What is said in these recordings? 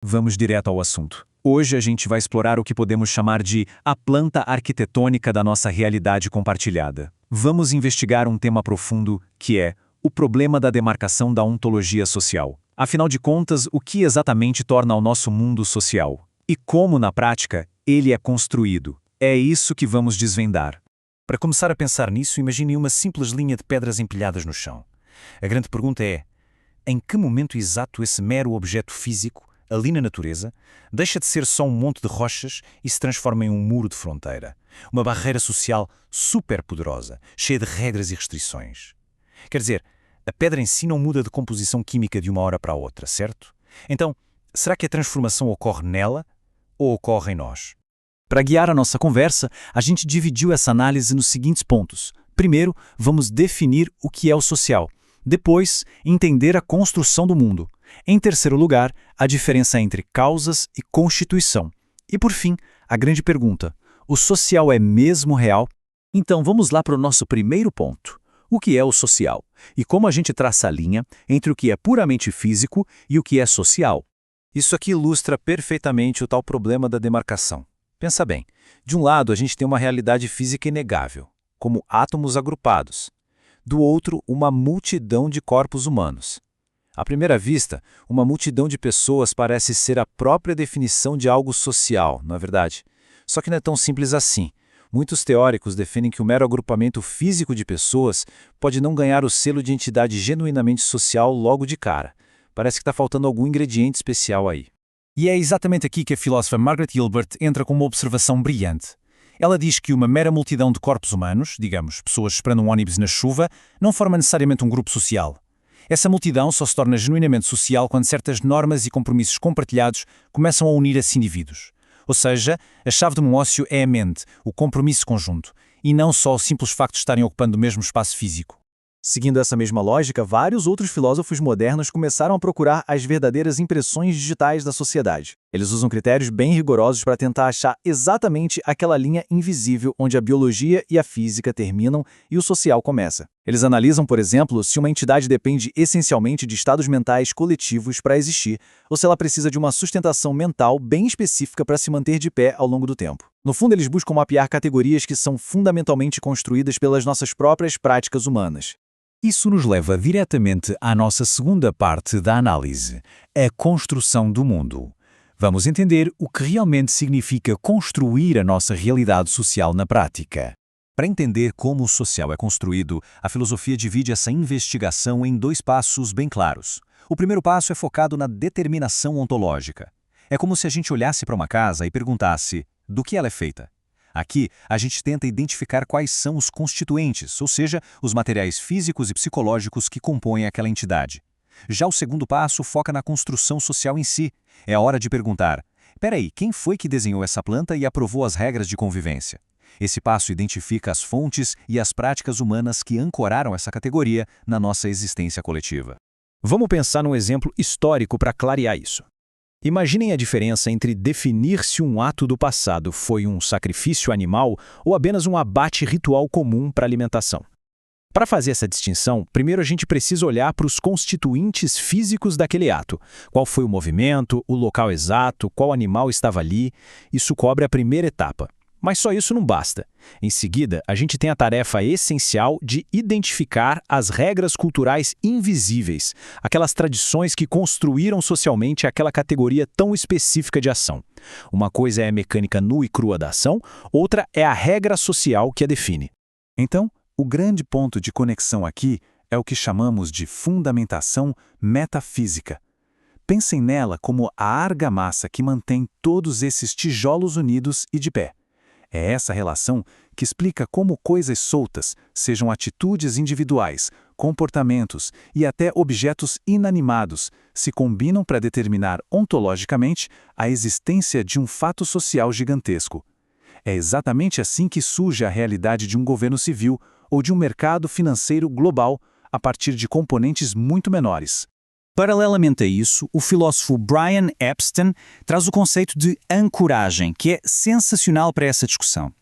Vamos direto ao assunto. Hoje a gente vai explorar o que podemos chamar de a planta arquitetônica da nossa realidade compartilhada. Vamos investigar um tema profundo, que é o problema da demarcação da ontologia social. Afinal de contas, o que exatamente torna o nosso mundo social? E como, na prática, ele é construído? É isso que vamos desvendar. Para começar a pensar nisso, imagine uma simples linha de pedras empilhadas no chão. A grande pergunta é: em que momento exato esse mero objeto físico, ali na natureza, deixa de ser só um monte de rochas e se transforma em um muro de fronteira? Uma barreira social super poderosa, cheia de regras e restrições. Quer dizer, a pedra em si não muda de composição química de uma hora para a outra, certo? Então, será que a transformação ocorre nela ou ocorre em nós? Para guiar a nossa conversa, a gente dividiu essa análise nos seguintes pontos. Primeiro, vamos definir o que é o social. Depois, entender a construção do mundo. Em terceiro lugar, a diferença entre causas e constituição. E por fim, a grande pergunta: o social é mesmo real? Então vamos lá para o nosso primeiro ponto. O que é o social? E como a gente traça a linha entre o que é puramente físico e o que é social? Isso aqui ilustra perfeitamente o tal problema da demarcação. Pensa bem, de um lado a gente tem uma realidade física inegável, como átomos agrupados. Do outro, uma multidão de corpos humanos. À primeira vista, uma multidão de pessoas parece ser a própria definição de algo social, não é verdade? Só que não é tão simples assim. Muitos teóricos defendem que o mero agrupamento físico de pessoas pode não ganhar o selo de entidade genuinamente social logo de cara. Parece que está faltando algum ingrediente especial aí. E é exatamente aqui que a filósofa Margaret Gilbert entra com uma observação brilhante. Ela diz que uma mera multidão de corpos humanos, digamos, pessoas esperando um ônibus na chuva, não forma necessariamente um grupo social. Essa multidão só se torna genuinamente social quando certas normas e compromissos compartilhados começam a unir esses indivíduos. Ou seja, a chave do negócio é a mente, o compromisso conjunto, e não só o simples facto de estarem ocupando o mesmo espaço físico. Seguindo essa mesma lógica, vários outros filósofos modernos começaram a procurar as verdadeiras impressões digitais da sociedade. Eles usam critérios bem rigorosos para tentar achar exatamente aquela linha invisível onde a biologia e a física terminam e o social começa. Eles analisam, por exemplo, se uma entidade depende essencialmente de estados mentais coletivos para existir, ou se ela precisa de uma sustentação mental bem específica para se manter de pé ao longo do tempo. No fundo, eles buscam mapear categorias que são fundamentalmente construídas pelas nossas próprias práticas humanas. Isso nos leva diretamente à nossa segunda parte da análise, a construção do mundo. Vamos entender o que realmente significa construir a nossa realidade social na prática. Para entender como o social é construído, a filosofia divide essa investigação em dois passos bem claros. O primeiro passo é focado na determinação ontológica. É como se a gente olhasse para uma casa e perguntasse: do que ela é feita? Aqui, a gente tenta identificar quais são os constituintes, ou seja, os materiais físicos e psicológicos que compõem aquela entidade. Já o segundo passo foca na construção social em si. É a hora de perguntar: peraí, quem foi que desenhou essa planta e aprovou as regras de convivência? Esse passo identifica as fontes e as práticas humanas que ancoraram essa categoria na nossa existência coletiva. Vamos pensar num exemplo histórico para clarear isso. Imaginem a diferença entre definir se um ato do passado foi um sacrifício animal ou apenas um abate ritual comum para alimentação. Para fazer essa distinção, primeiro a gente precisa olhar para os constituintes físicos daquele ato. Qual foi o movimento, o local exato, qual animal estava ali. Isso cobre a primeira etapa. Mas só isso não basta. Em seguida, a gente tem a tarefa essencial de identificar as regras culturais invisíveis, aquelas tradições que construíram socialmente aquela categoria tão específica de ação. Uma coisa é a mecânica nua e crua da ação, outra é a regra social que a define. Então, o grande ponto de conexão aqui é o que chamamos de fundamentação metafísica. Pensem nela como a argamassa que mantém todos esses tijolos unidos e de pé. É essa relação que explica como coisas soltas, sejam atitudes individuais, comportamentos e até objetos inanimados, se combinam para determinar ontologicamente a existência de um fato social gigantesco. É exatamente assim que surge a realidade de um governo civil ou de um mercado financeiro global, a partir de componentes muito menores. Paralelamente a isso, o filósofo Brian Epstein traz o conceito de ancoragem, que é sensacional para essa discussão.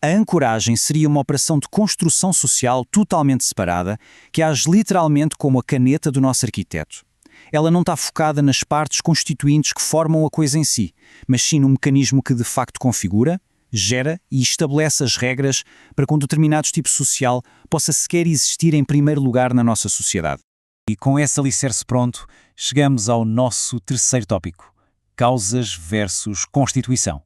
A ancoragem seria uma operação de construção social totalmente separada, que age literalmente como a caneta do nosso arquiteto. Ela não está focada nas partes constituintes que formam a coisa em si, mas sim num mecanismo que de facto configura, gera e estabelece as regras para que um determinado tipo social possa sequer existir em primeiro lugar na nossa sociedade. E com esse alicerce pronto, chegamos ao nosso terceiro tópico: causas versus constituição.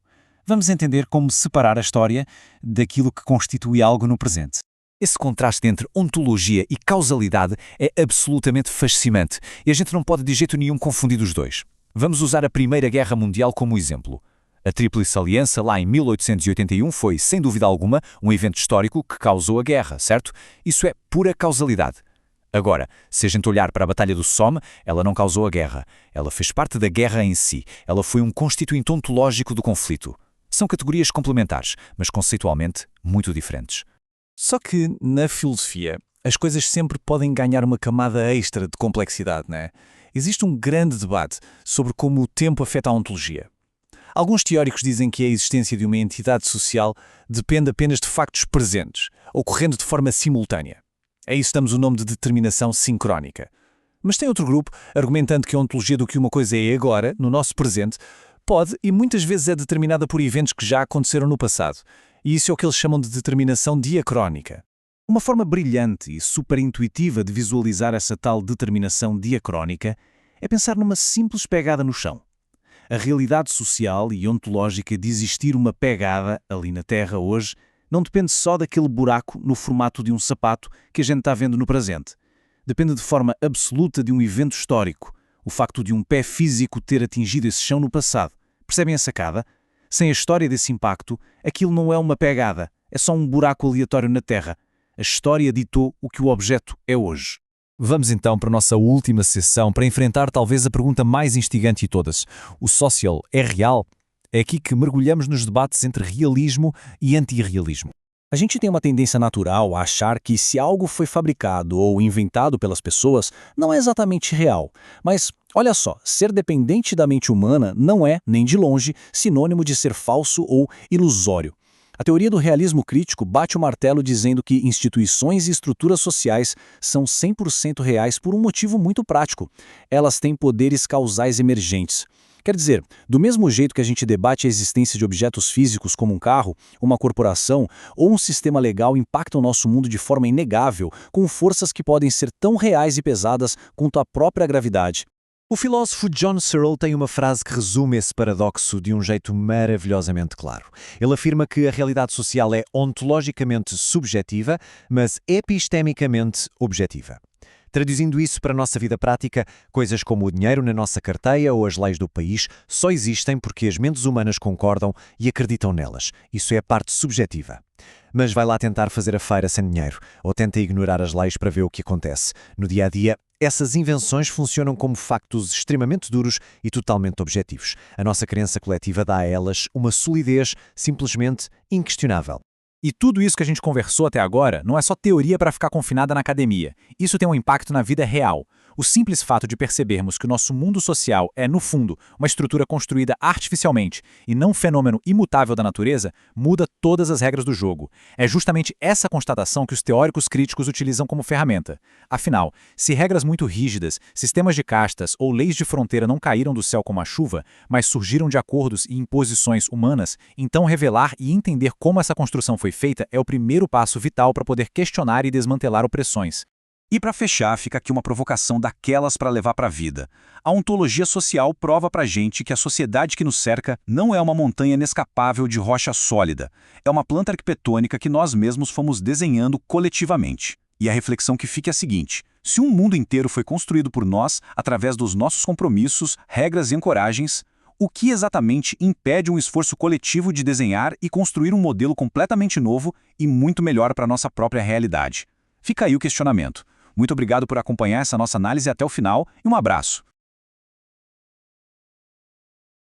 Vamos entender como separar a história daquilo que constitui algo no presente. Esse contraste entre ontologia e causalidade é absolutamente fascinante e a gente não pode de jeito nenhum confundir os dois. Vamos usar a Primeira Guerra Mundial como exemplo. A Tríplice Aliança, lá em 1881, foi, sem dúvida alguma, um evento histórico que causou a guerra, certo? Isso é pura causalidade. Agora, se a gente olhar para a Batalha do Somme, ela não causou a guerra. Ela fez parte da guerra em si. Ela foi um constituinte ontológico do conflito. São categorias complementares, mas conceitualmente muito diferentes. Só que, na filosofia, as coisas sempre podem ganhar uma camada extra de complexidade, não é? Existe um grande debate sobre como o tempo afeta a ontologia. Alguns teóricos dizem que a existência de uma entidade social depende apenas de factos presentes, ocorrendo de forma simultânea. A isso damos o nome de determinação sincrónica. Mas tem outro grupo argumentando que a ontologia do que uma coisa é agora, no nosso presente, pode e muitas vezes é determinada por eventos que já aconteceram no passado. E isso é o que eles chamam de determinação diacrónica. Uma forma brilhante e superintuitiva de visualizar essa tal determinação diacrónica é pensar numa simples pegada no chão. A realidade social e ontológica de existir uma pegada ali na Terra hoje não depende só daquele buraco no formato de um sapato que a gente está vendo no presente. Depende de forma absoluta de um evento histórico, o facto de um pé físico ter atingido esse chão no passado. Percebem a sacada? Sem a história desse impacto, aquilo não é uma pegada, é só um buraco aleatório na Terra. A história ditou o que o objeto é hoje. Vamos então para a nossa última sessão para enfrentar talvez a pergunta mais instigante de todas. O social é real? É aqui que mergulhamos nos debates entre realismo e antirrealismo. A gente tem uma tendência natural a achar que se algo foi fabricado ou inventado pelas pessoas, não é exatamente real. Mas, olha só, ser dependente da mente humana não é, nem de longe, sinônimo de ser falso ou ilusório. A teoria do realismo crítico bate o martelo dizendo que instituições e estruturas sociais são 100% reais por um motivo muito prático. Elas têm poderes causais emergentes. Quer dizer, do mesmo jeito que a gente debate a existência de objetos físicos como um carro, uma corporação ou um sistema legal impactam o nosso mundo de forma inegável, com forças que podem ser tão reais e pesadas quanto a própria gravidade. O filósofo John Searle tem uma frase que resume esse paradoxo de um jeito maravilhosamente claro. Ele afirma que a realidade social é ontologicamente subjetiva, mas epistemicamente objetiva. Traduzindo isso para a nossa vida prática, coisas como o dinheiro na nossa carteira ou as leis do país só existem porque as mentes humanas concordam e acreditam nelas. Isso é a parte subjetiva. Mas vai lá tentar fazer a feira sem dinheiro, ou tenta ignorar as leis para ver o que acontece. No dia a dia, essas invenções funcionam como factos extremamente duros e totalmente objetivos. A nossa crença coletiva dá a elas uma solidez simplesmente inquestionável. E tudo isso que a gente conversou até agora não é só teoria para ficar confinada na academia. Isso tem um impacto na vida real. O simples fato de percebermos que o nosso mundo social é, no fundo, uma estrutura construída artificialmente e não um fenômeno imutável da natureza, muda todas as regras do jogo. É justamente essa constatação que os teóricos críticos utilizam como ferramenta. Afinal, se regras muito rígidas, sistemas de castas ou leis de fronteira não caíram do céu como a chuva, mas surgiram de acordos e imposições humanas, então revelar e entender como essa construção foi feita é o primeiro passo vital para poder questionar e desmantelar opressões. E para fechar, fica aqui uma provocação daquelas para levar para a vida. A ontologia social prova para a gente que a sociedade que nos cerca não é uma montanha inescapável de rocha sólida. É uma planta arquitetônica que nós mesmos fomos desenhando coletivamente. E a reflexão que fica é a seguinte: se um mundo inteiro foi construído por nós, através dos nossos compromissos, regras e ancoragens, o que exatamente impede um esforço coletivo de desenhar e construir um modelo completamente novo e muito melhor para a nossa própria realidade? Fica aí o questionamento. Muito obrigado por acompanhar essa nossa análise até o final e um abraço.